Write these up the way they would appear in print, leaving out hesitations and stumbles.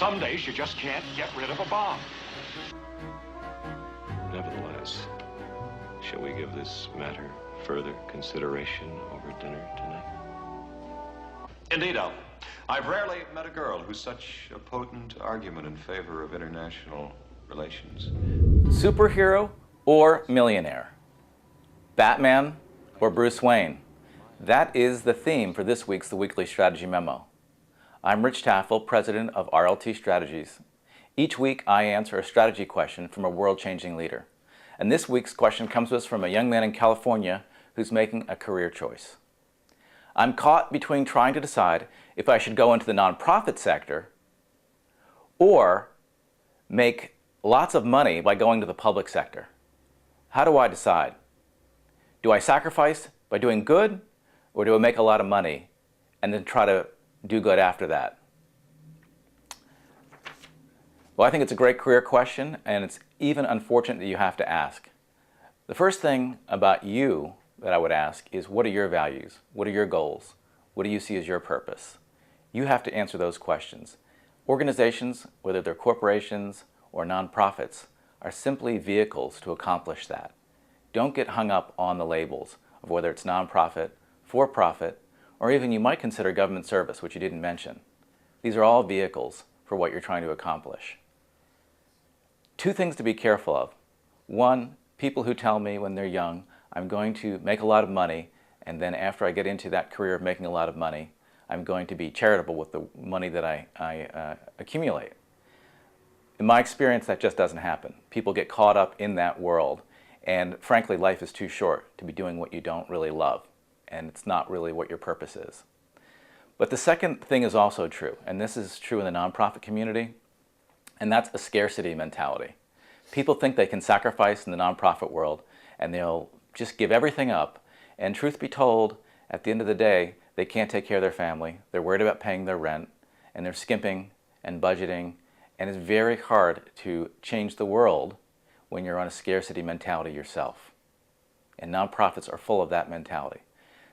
Some days you just can't get rid of a bomb. Nevertheless, shall we give this matter further consideration over dinner tonight? Indeed, Al. I've rarely met a girl who's such a potent argument in favor of international relations. Superhero or millionaire? Batman or Bruce Wayne? That is the theme for this week's The Weekly Strategy Memo. I'm Rich Tafel, president of RLT Strategies. Each week I answer a strategy question from a world-changing leader. And this week's question comes to us from a young man in California who's making a career choice. I'm caught between trying to decide if I should go into the nonprofit sector or make lots of money by going to the public sector. How do I decide? Do I sacrifice by doing good, or do I make a lot of money and then try to do good after that? Well, I think it's a great career question, and it's even unfortunate that you have to ask. The first thing about you that I would ask is, what are your values? What are your goals? What do you see as your purpose? You have to answer those questions. Organizations, whether they're corporations or nonprofits, are simply vehicles to accomplish that. Don't get hung up on the labels of whether it's nonprofit, for-profit, or even you might consider government service, which you didn't mention. These are all vehicles for what you're trying to accomplish. Two things to be careful of. One, people who tell me when they're young, I'm going to make a lot of money, and then after I get into that career of making a lot of money, I'm going to be charitable with the money that I accumulate. In my experience, that just doesn't happen. People get caught up in that world, and frankly, life is too short to be doing what you don't really love, and it's not really what your purpose is. But the second thing is also true, and this is true in the nonprofit community, and that's a scarcity mentality. People think they can sacrifice in the nonprofit world, and they'll just give everything up, and truth be told, at the end of the day, they can't take care of their family, they're worried about paying their rent, and they're skimping and budgeting, and it's very hard to change the world when you're on a scarcity mentality yourself. And nonprofits are full of that mentality.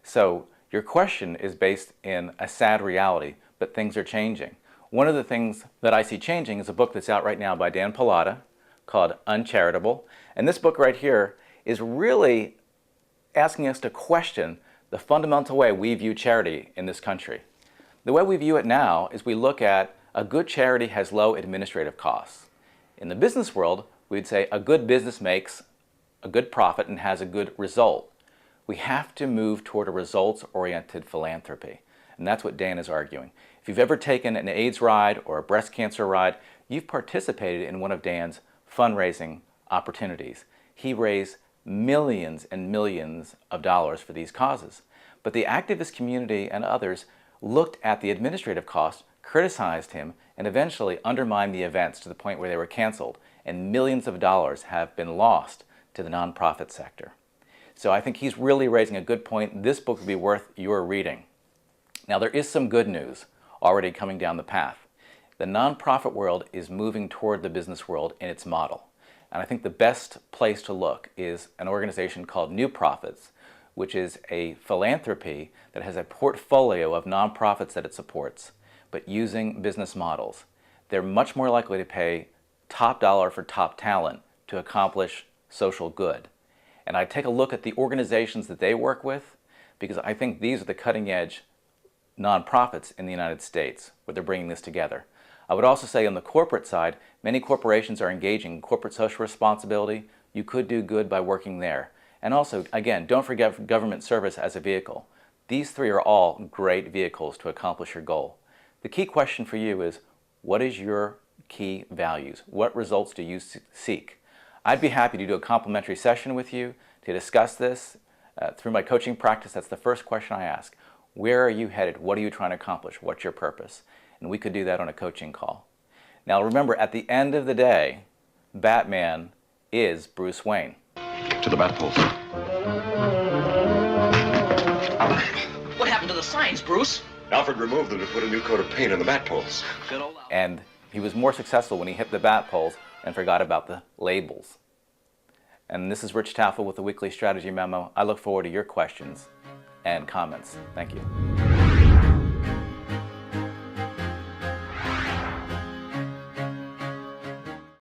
So your question is based in a sad reality, but things are changing. One of the things that I see changing is a book that's out right now by Dan Pallotta called Uncharitable. And this book right here is really asking us to question the fundamental way we view charity in this country. The way we view it now is we look at a good charity has low administrative costs. In the business world, we'd say a good business makes a good profit and has a good result. We have to move toward a results-oriented philanthropy, and that's what Dan is arguing. If you've ever taken an AIDS ride or a breast cancer ride, you've participated in one of Dan's fundraising opportunities. He raised millions and millions of dollars for these causes. But the activist community and others looked at the administrative costs, criticized him, and eventually undermined the events to the point where they were canceled, and millions of dollars have been lost to the nonprofit sector. So I think he's really raising a good point. This book would be worth your reading. Now, there is some good news already coming down the path. The nonprofit world is moving toward the business world in its model. And I think the best place to look is an organization called New Profits, which is a philanthropy that has a portfolio of nonprofits that it supports, but using business models. They're much more likely to pay top dollar for top talent to accomplish social good. And I take a look at the organizations that they work with, because I think these are the cutting edge nonprofits in the United States where they're bringing this together. I would also say on the corporate side, many corporations are engaging in corporate social responsibility. You could do good by working there. And also, again, don't forget government service as a vehicle. These three are all great vehicles to accomplish your goal. The key question for you is, what is your key values? What results do you seek? I'd be happy to do a complimentary session with you to discuss this. Through my coaching practice, that's the first question I ask. Where are you headed? What are you trying to accomplish? What's your purpose? And we could do that on a coaching call. Now remember, at the end of the day, Batman is Bruce Wayne. To the bat poles. What happened to the signs, Bruce? Alfred removed them to put a new coat of paint on the bat poles. And he was more successful when he hit the bat poles and forgot about the labels. And this is Rich Tafel with the Weekly Strategy Memo. I look forward to your questions and comments. Thank you.